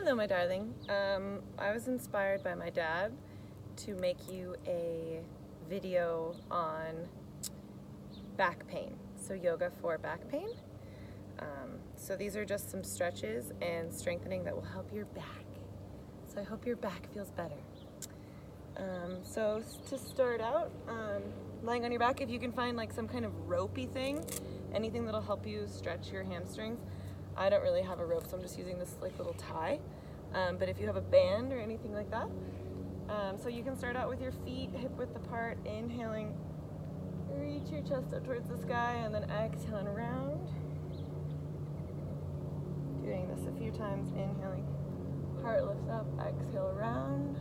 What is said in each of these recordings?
Hello, my darling. I was inspired by my dad to make you a video on back pain, so yoga for back pain. So these are just some stretches and strengthening that will help your back. So I hope your back feels better. So to start out, lying on your back, if you can find like some kind of ropey thing, anything that'll help you stretch your hamstrings. I don't really have a rope, so I'm just using this like little tie. But if you have a band or anything like that, so you can start out with your feet hip width apart, inhaling, reach your chest up towards the sky, and then exhaling round. Doing this a few times, inhaling, heart lifts up, exhale round.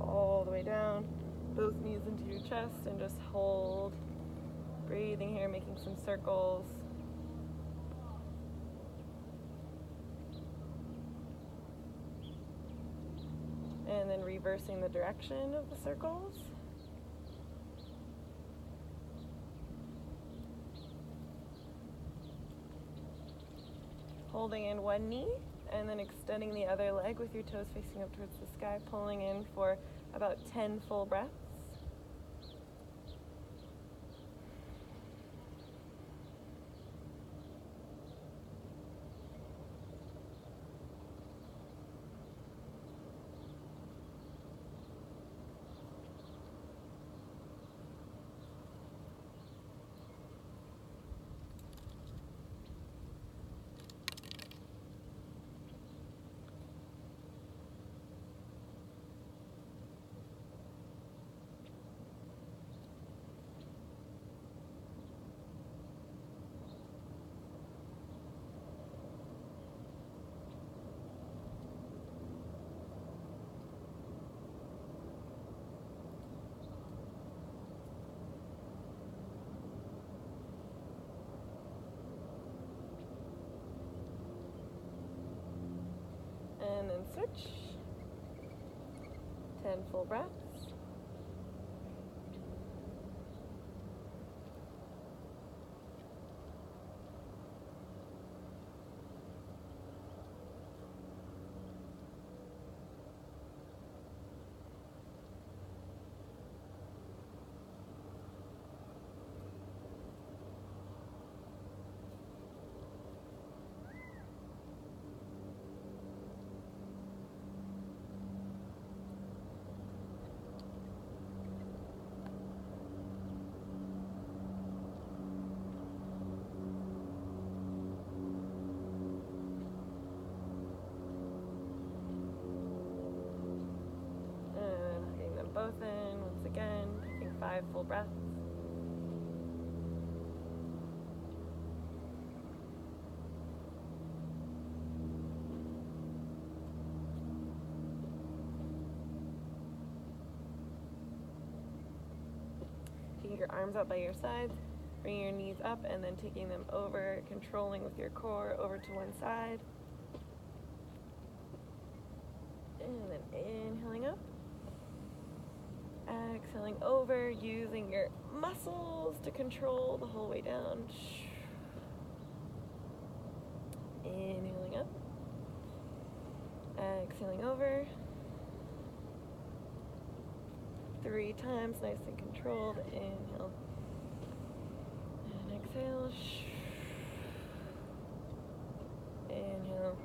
All the way down, both knees into your chest, and just hold. Breathing here, making some circles. And then reversing the direction of the circles. Holding in one knee, and then extending the other leg with your toes facing up towards the sky, pulling in for about 10 full breaths. And then switch. 10 full breaths. Both in, once again, taking 5 full breaths. Taking your arms out by your sides, bringing your knees up, and then taking them over, controlling with your core over to one side. And then inhaling up. Exhaling over, using your muscles to control the whole way down. Inhaling up. Exhaling over. 3 times, nice and controlled. Inhale. And exhale. Inhale.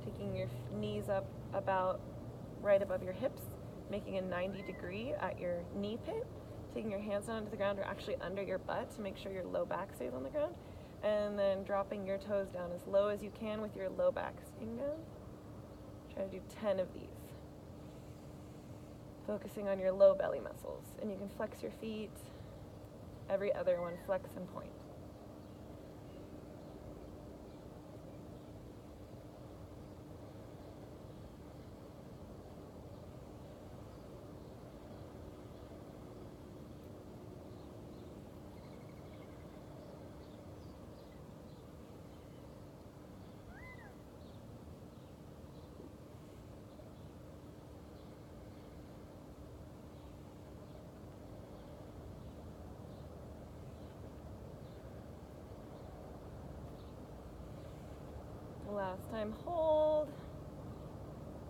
Taking your knees up about right above your hips, making a 90-degree at your knee pit, taking your hands down onto the ground or actually under your butt to make sure your low back stays on the ground, and then dropping your toes down as low as you can with your low back staying down. Try to do 10 of these. Focusing on your low belly muscles, and you can flex your feet. Every other one, flex and point. Last time, hold,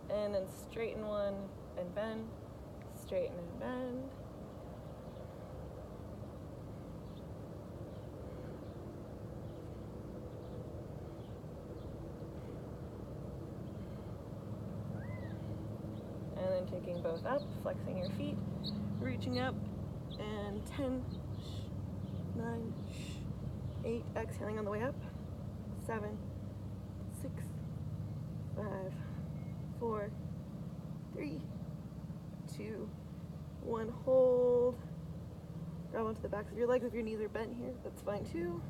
and then straighten one and bend, straighten and bend. And then taking both up, flexing your feet, reaching up, and 10, 9, 8, exhaling on the way up, 7, 6, 5, 4, 3, 2, 1, hold. Grab onto the backs of your legs. If your knees are bent here, that's fine too.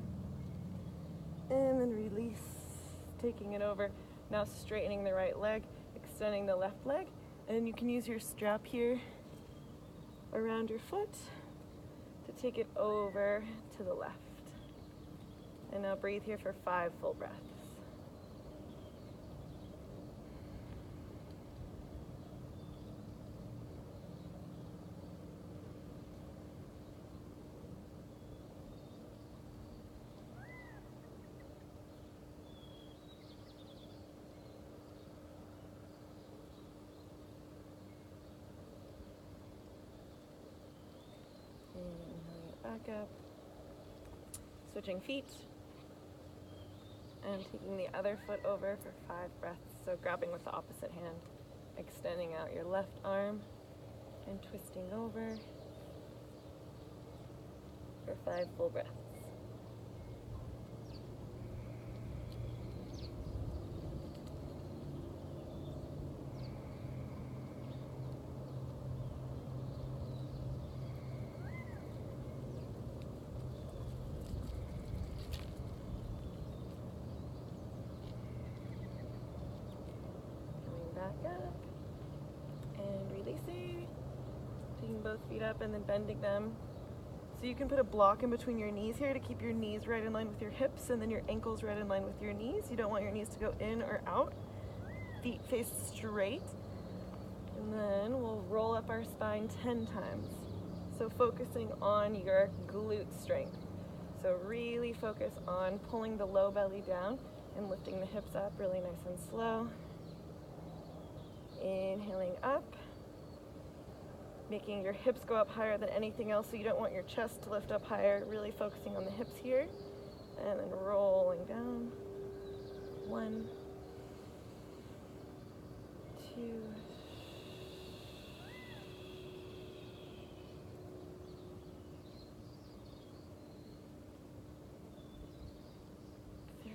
And then release, taking it over. Now straightening the right leg, extending the left leg, and you can use your strap here around your foot to take it over to the left. And now breathe here for 5 full breaths. Back up, switching feet, and taking the other foot over for 5 breaths. So grabbing with the opposite hand, extending out your left arm, and twisting over for 5 full breaths. Back up and releasing, taking both feet up and then bending them. So you can put a block in between your knees here to keep your knees right in line with your hips and then your ankles right in line with your knees. You don't want your knees to go in or out. Feet face straight. And then we'll roll up our spine 10 times. So focusing on your glute strength. So really focus on pulling the low belly down and lifting the hips up really nice and slow. Inhaling up, making your hips go up higher than anything else, so you don't want your chest to lift up higher, really focusing on the hips here, and then rolling down. 1, 2, 3,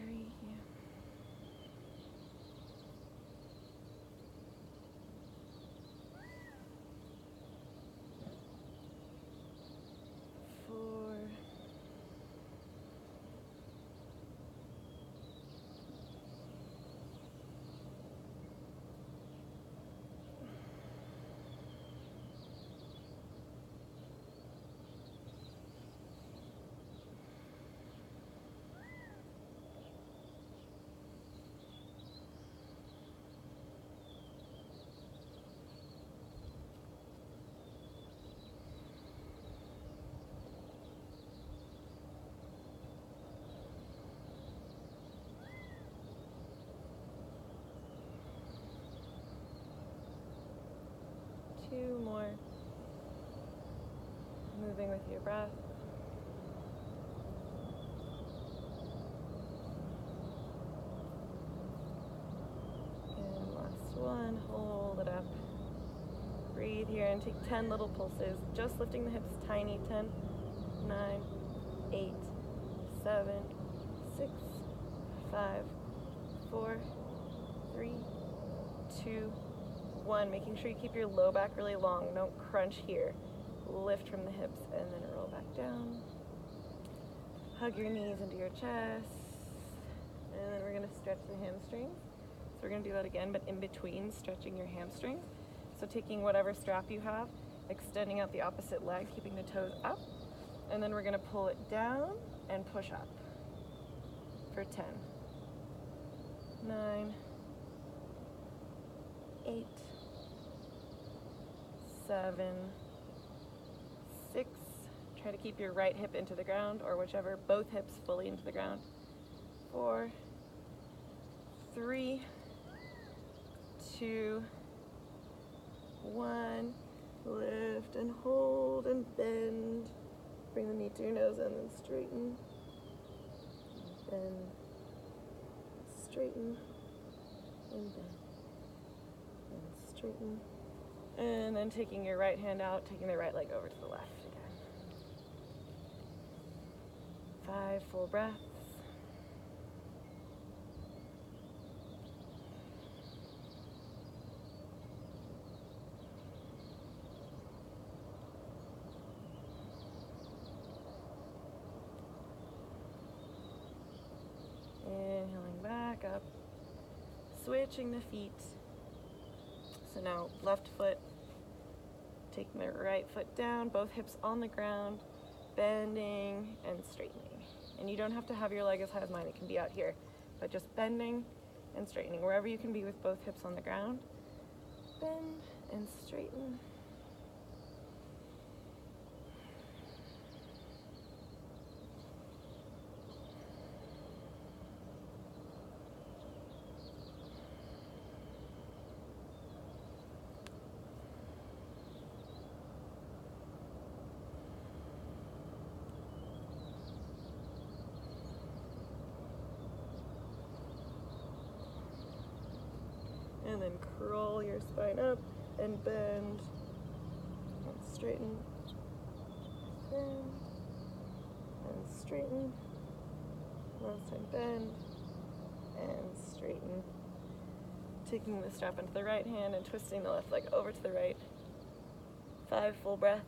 4, 2 more. Moving with your breath. And last one, hold it up. Breathe here and take 10 little pulses, just lifting the hips tiny. 10, 9, 8, 7, 6, 5, 4, 3, 2, 1. Making sure you keep your low back really long. Don't crunch here. Lift from the hips and then roll back down. Hug your knees into your chest. And then we're going to stretch the hamstrings. So we're going to do that again, but in between stretching your hamstrings. So taking whatever strap you have, extending out the opposite leg, keeping the toes up. And then we're going to pull it down and push up for 10, 9, 8, 7, 6. Try to keep your right hip into the ground, or whichever, both hips fully into the ground. 4, 3, 2, 1. Lift and hold and bend. Bring the knee to your nose and then straighten. Bend. Straighten. And bend. And straighten. And then taking your right hand out, taking the right leg over to the left again. 5 full breaths. Inhaling back up, switching the feet. So now left foot, taking the right foot down, both hips on the ground, bending and straightening. And you don't have to have your leg as high as mine, it can be out here, but just bending and straightening, wherever you can be with both hips on the ground. Bend and straighten. And then curl your spine up and bend and straighten, bend and straighten. Last time, bend and straighten. Taking the strap into the right hand and twisting the left leg over to the right. 5 full breaths.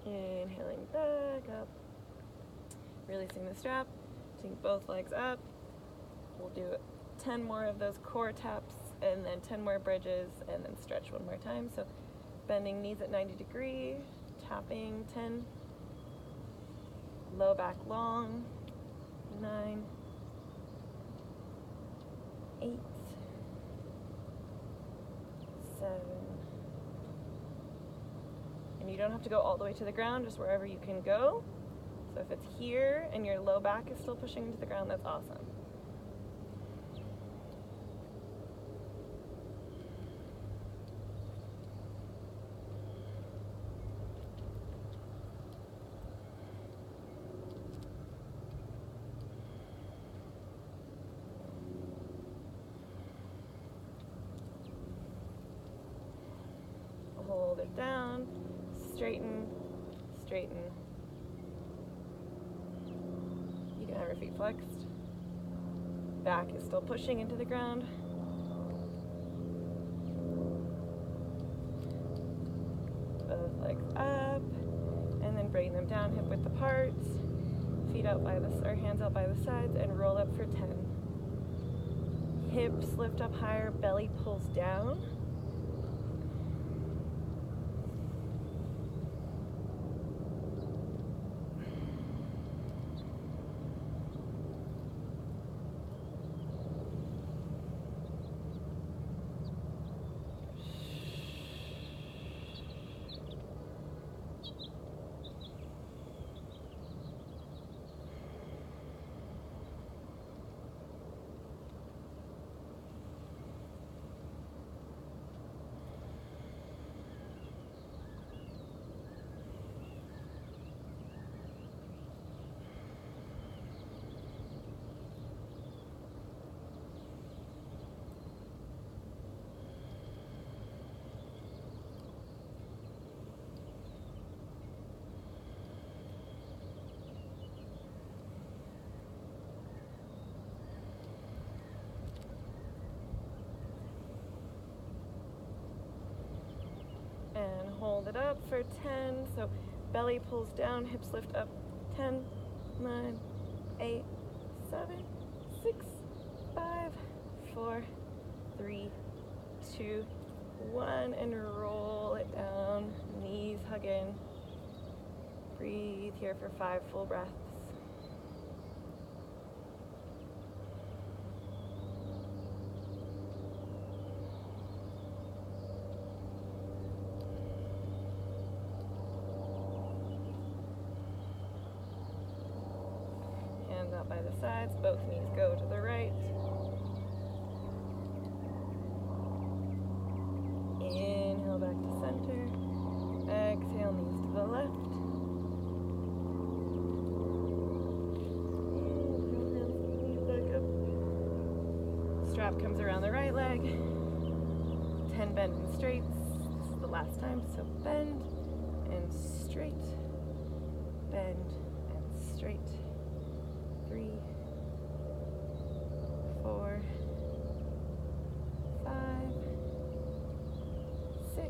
Inhaling back up, releasing the strap, taking both legs up. We'll do 10 more of those core taps and then 10 more bridges and then stretch one more time. So bending knees at 90 degrees, tapping 10, low back long, 9, 8, 7, and you don't have to go all the way to the ground, just wherever you can go. So if it's here and your low back is still pushing into the ground, that's awesome. Hold it down. Straighten, straighten. You can have your feet flexed. Back is still pushing into the ground. Both legs up, and then bring them down hip width apart. Feet out by the, or hands out by the sides, and roll up for 10. Hips lift up higher, belly pulls down. And hold it up for 10. So belly pulls down, hips lift up. 10, 9, 8, 7, 6, 5, 4, 3, 2, 1, and roll it down. Knees hug in. Breathe here for 5 full breaths. out by the sides, both knees go to the right. Inhale back to center. Exhale, knees to the left. Inhale, knees back up. Strap comes around the right leg. 10 bend and straights. This is the last time, so bend and straight. Bend and straight. 3, 4, 5, 6,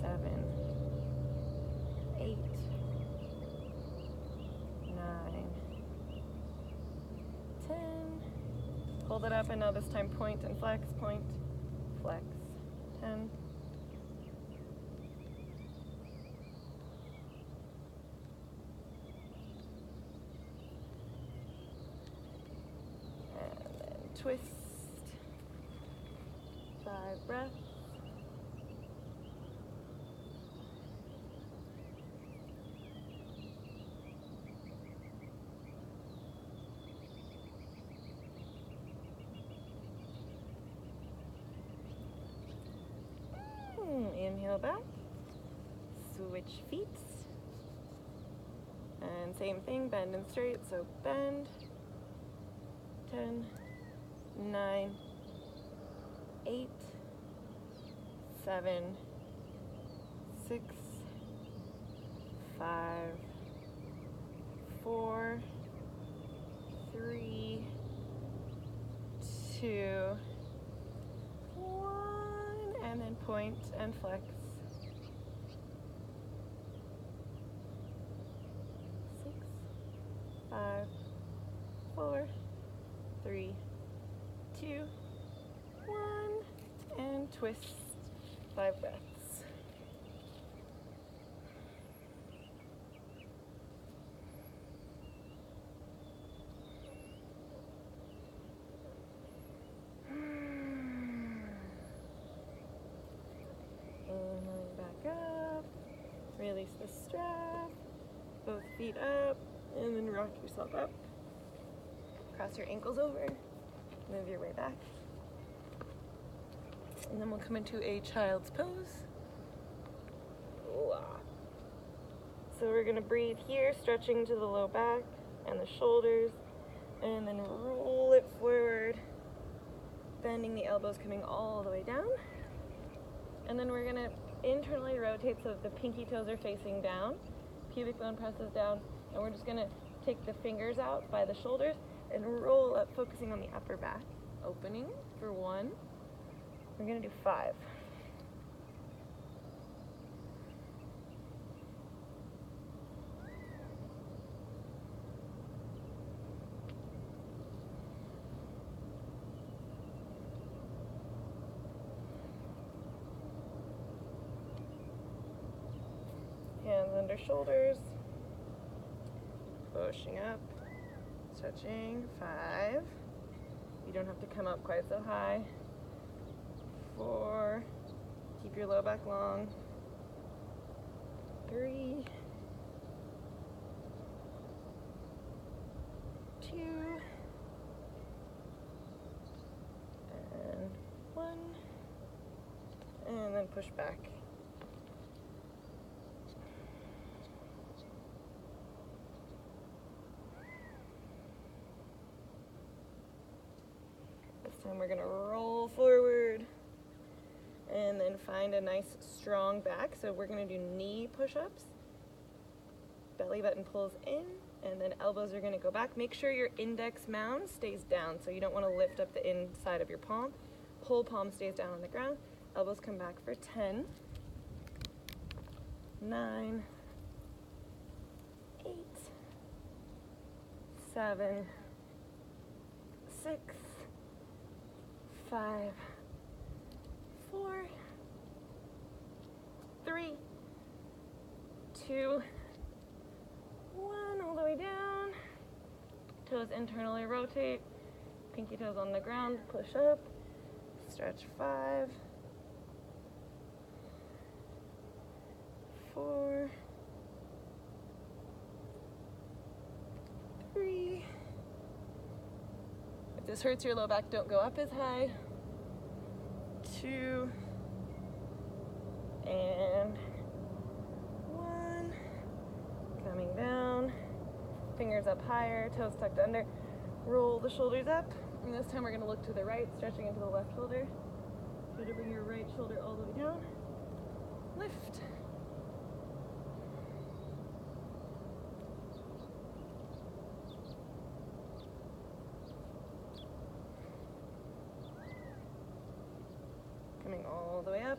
7, 8, 9, 10. Hold it up, and now this time point and flex, point, flex. 10. Twist. 5 breaths. Inhale back. Switch feet. And same thing, bend and straight, so bend. 10. 9, 8, 7, 6, 5, 4, 3, 2, 1, and then point and flex. 6, 5, 4, 3, 2, 1, and twist. 5 breaths. Inhaling back up. Release the strap. Both feet up, and then rock yourself up. Cross your ankles over. Move your way back. And then we'll come into a child's pose. So we're gonna breathe here, stretching to the low back and the shoulders, and then roll it forward, bending the elbows, coming all the way down. And then we're gonna internally rotate so that the pinky toes are facing down, pubic bone presses down, and we're just gonna take the fingers out by the shoulders and roll up, focusing on the upper back. Opening for 1. We're gonna do 5. Hands under shoulders, pushing up, stretching. 5. You don't have to come up quite so high. 4. Keep your low back long. 3. 2. And 1. And then push back. And we're gonna roll forward and then find a nice strong back. So we're gonna do knee push-ups. Belly button pulls in, and then elbows are gonna go back. Make sure your index mound stays down, so you don't wanna lift up the inside of your palm. Whole palm stays down on the ground. Elbows come back for 10, 9, 8, 7, 6, 5, 4, 3, 2, 1, all the way down. Toes internally rotate, pinky toes on the ground, push up, stretch. 5, 4, If this hurts your low back, don't go up as high. 2 and 1. Coming down. Fingers up higher, toes tucked under. Roll the shoulders up. And this time we're going to look to the right, stretching into the left shoulder. Try to bring your right shoulder all the way down. Lift. Coming all the way up,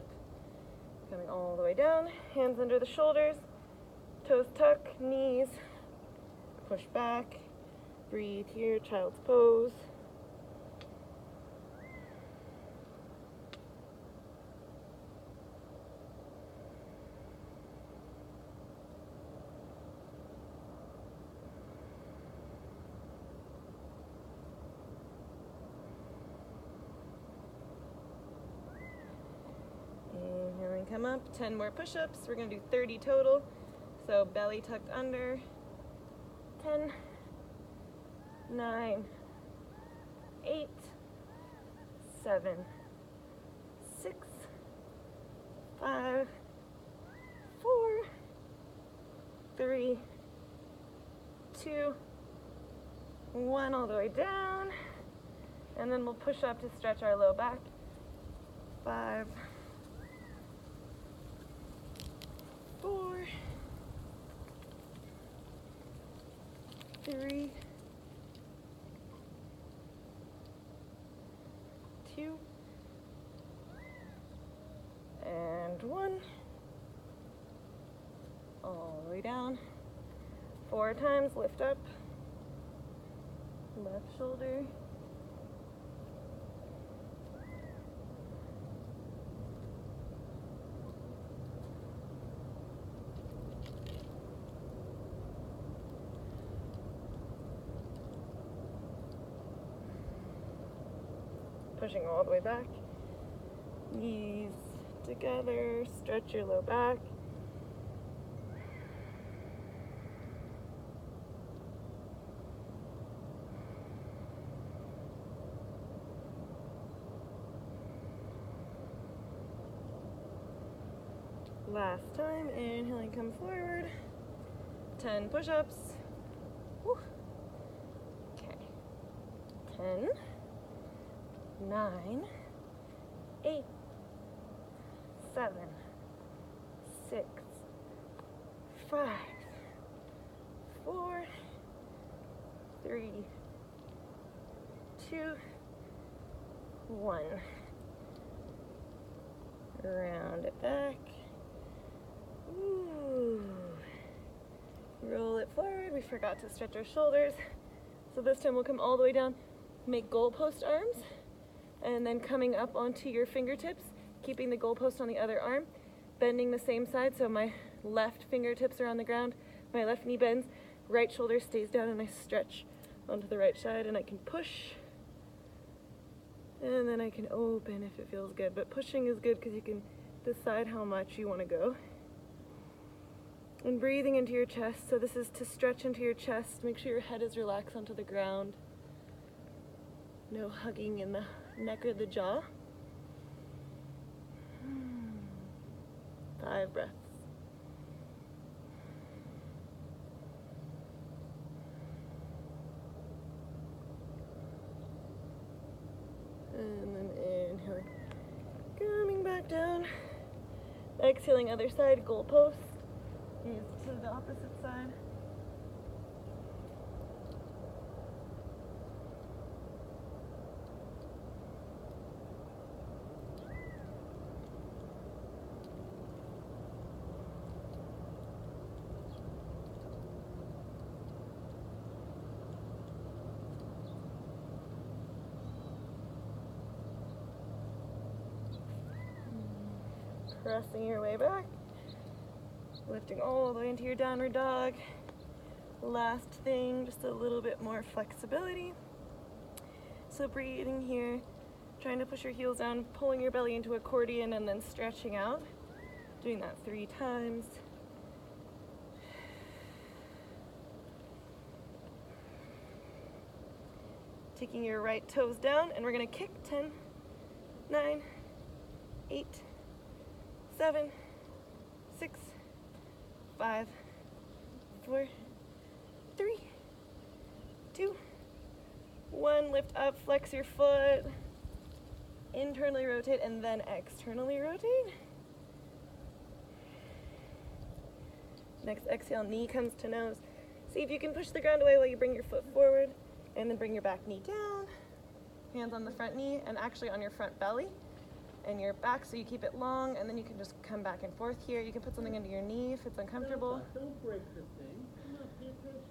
coming all the way down, hands under the shoulders, toes tuck, knees, push back, breathe here, child's pose. Inhaling, come up, 10 more push-ups. We're gonna do 30 total. So belly tucked under, 10, 9, 8, 7, 6, 5, 4, 3, 2, 1, all the way down. And then we'll push up to stretch our low back. 5, 4, 3, 2, and 1. All the way down. 4 times, lift up. Left shoulder. Pushing all the way back. Knees together, stretch your low back. Last time, inhaling, come forward. 10 push-ups. Woo. Okay. 10, 9, 8, 7, 6, 5, 4, 3, 2, 1. Round it back. Ooh. Roll it forward. We forgot to stretch our shoulders. So this time we'll come all the way down, make goalpost arms, and then coming up onto your fingertips, keeping the goalpost on the other arm, bending the same side so my left fingertips are on the ground, my left knee bends, right shoulder stays down, and I stretch onto the right side, and I can push, and then I can open if it feels good. But pushing is good because you can decide how much you want to go. And breathing into your chest. So this is to stretch into your chest. Make sure your head is relaxed onto the ground. No hugging in the neck or the jaw. 5 breaths. And then inhaling, coming back down. Exhaling, other side, goalpost. Knees to the opposite side. Pressing your way back. Lifting all the way into your downward dog. Last thing, just a little bit more flexibility. So breathing here, trying to push your heels down, pulling your belly into accordion, and then stretching out. Doing that 3 times. Taking your right toes down, and we're gonna kick 10, 9, 8, 7, 6, 5, 4, 3, 2, 1. Lift up, flex your foot, internally rotate, and then externally rotate. Next exhale, knee comes to nose. See if you can push the ground away while you bring your foot forward, and then bring your back knee down. Hands on the front knee, and actually on your front belly and your back, so you keep it long, and then you can just come back and forth here. You can put something under your knee if it's uncomfortable. Don't break the thing. Come on, pay attention.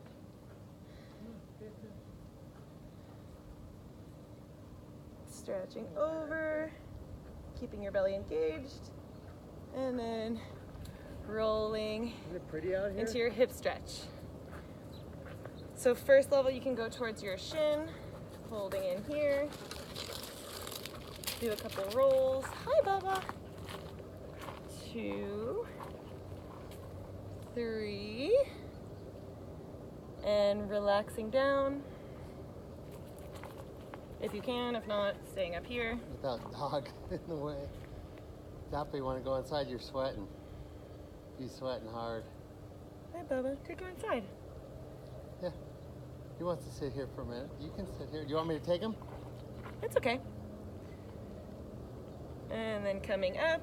Come on, pay attention. Stretching over, keeping your belly engaged, and then rolling Isn't it pretty out here? into your hip stretch. So first level, you can go towards your shin, holding in here. Do a couple rolls. Hi, Bubba. 2, 3, and relaxing down. If you can, if not, staying up here. Without dog in the way. Definitely want to go inside, you're sweating. He's sweating hard. Hi, Bubba. Take her inside. Yeah. He wants to sit here for a minute. You can sit here. Do you want me to take him? It's okay. And then coming up,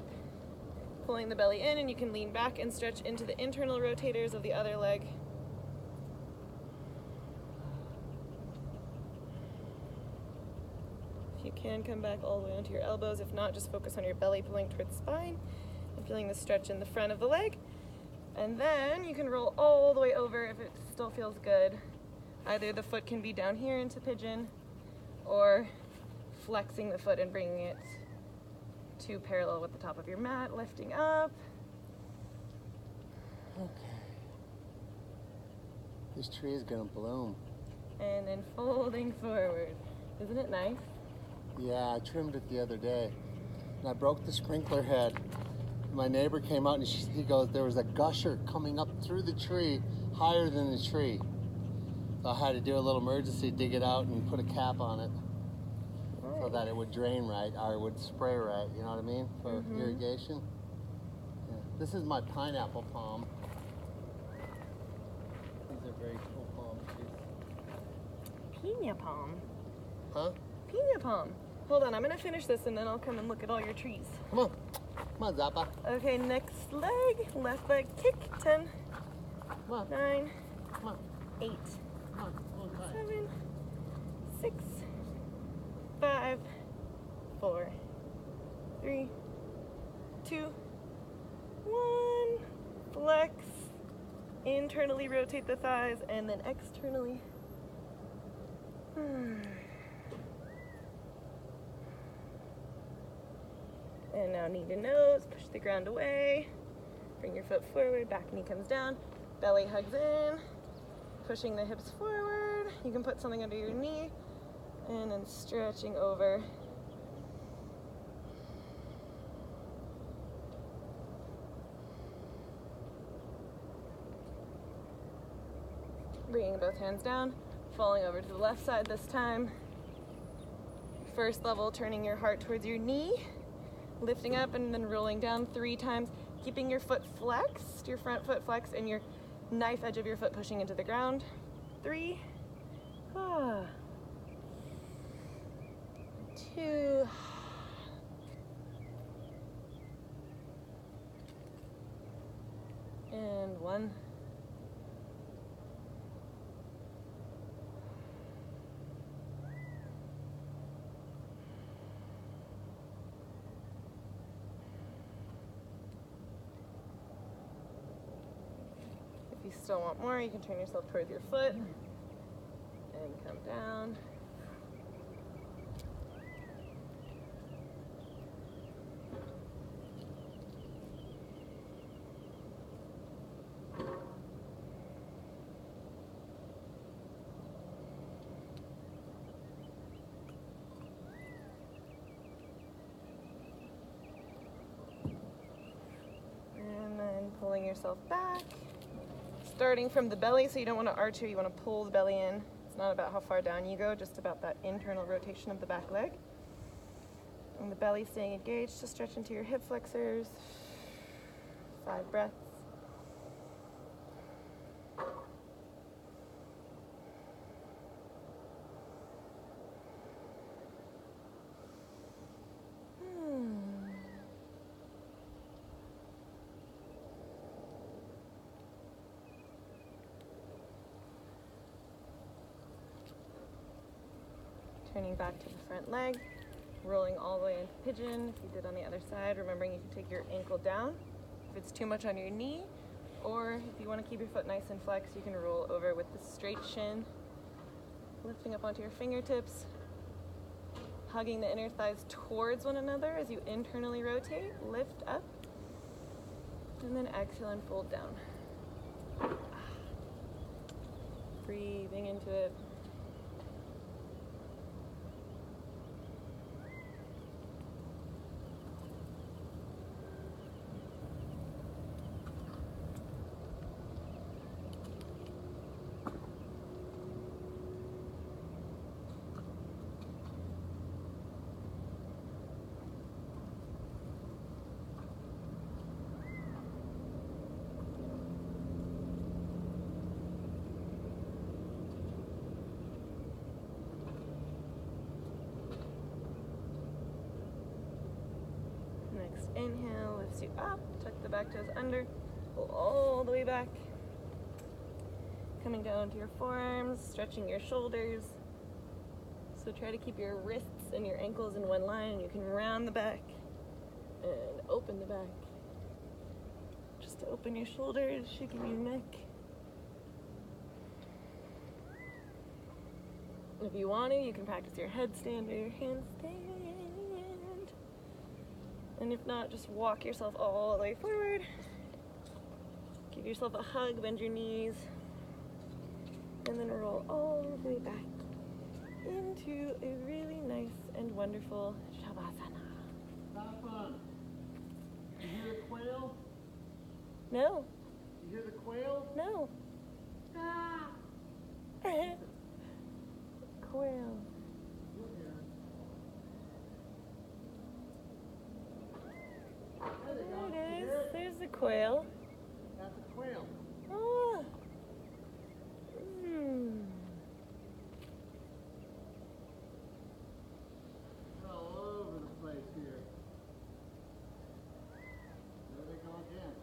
pulling the belly in, and you can lean back and stretch into the internal rotators of the other leg. If you can, come back all the way onto your elbows. If not, just focus on your belly pulling towards the spine and feeling the stretch in the front of the leg. And then you can roll all the way over if it still feels good. Either the foot can be down here into pigeon, or flexing the foot and bringing it to parallel with the top of your mat, lifting up. Okay. This tree is gonna bloom. And then folding forward. Isn't it nice? Yeah, I trimmed it the other day. And I broke the sprinkler head. My neighbor came out and he goes, there was a gusher coming up through the tree, higher than the tree. So I had to do a little emergency, dig it out and put a cap on it. So that it would drain right, or it would spray right, you know what I mean, for irrigation. Yeah. This is my pineapple palm. These are very cool palm trees. Pina palm. Huh? Pina palm. Hold on, I'm gonna finish this and then I'll come and look at all your trees. Come on. Come on, Zappa. Okay, next leg, left leg kick, 10, Come on. 9, Come on. 8, Come on. Come on. 7, 6, 5, 4, 3, 2, 1. Flex. Internally rotate the thighs and then externally. And now knee to nose, push the ground away. Bring your foot forward, back knee comes down, belly hugs in, pushing the hips forward. You can put something under your knee, and then stretching over. Bringing both hands down, falling over to the left side this time. First level, turning your heart towards your knee, lifting up and then rolling down 3 times, keeping your foot flexed, your front foot flexed, and your knife edge of your foot pushing into the ground. 3, 2, and 1. If you still want more, you can turn yourself towards your foot and come down. And then pulling yourself back. Starting from the belly, so you don't want to arch here, you want to pull the belly in. It's not about how far down you go, just about that internal rotation of the back leg. And the belly staying engaged to stretch into your hip flexors. 5 breaths. Turning back to the front leg, rolling all the way into pigeon. If you did on the other side, remembering you can take your ankle down if it's too much on your knee, or if you want to keep your foot nice and flexed, you can roll over with the straight shin, lifting up onto your fingertips, hugging the inner thighs towards one another as you internally rotate, lift up, and then exhale and fold down. Breathing into it. Next inhale lifts you up, tuck the back toes under, pull all the way back. Coming down to your forearms, stretching your shoulders. So try to keep your wrists and your ankles in one line. You can round the back and open the back. Just to open your shoulders, shaking your neck. If you want to, you can practice your headstand or your handstand. And if not, just walk yourself all the way forward. Give yourself a hug, bend your knees. And then roll all the way back into a really nice and wonderful Shavasana. Papa, you hear the quail? No, You hear the quail? no. Ah! Quail. You'll hear it. There they go. There You it hear is. it? There's the quail. That's a quail. Oh. They're all over the place here. There they go again.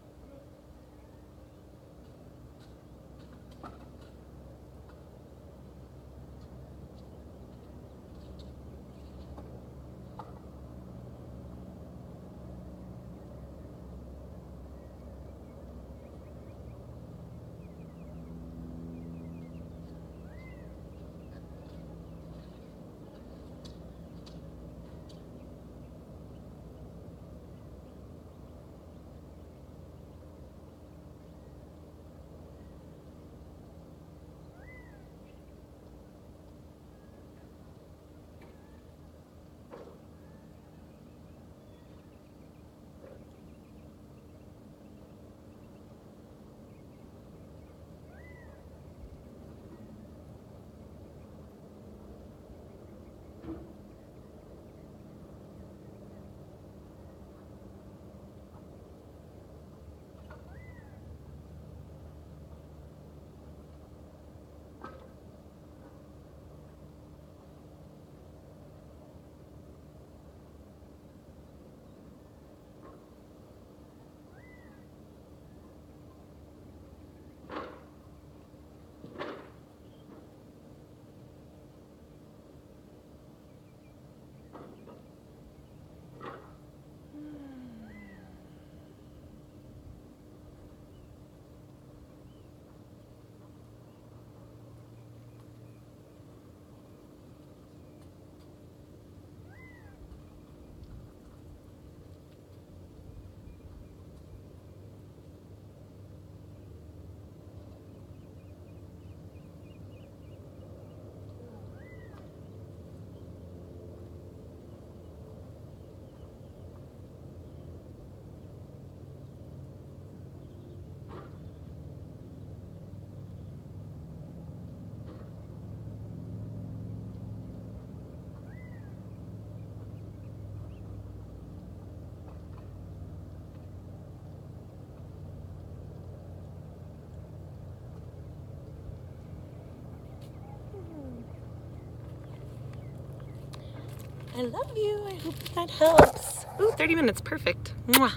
I love you. I hope that helps. Ooh, 30 minutes. Perfect. Mwah.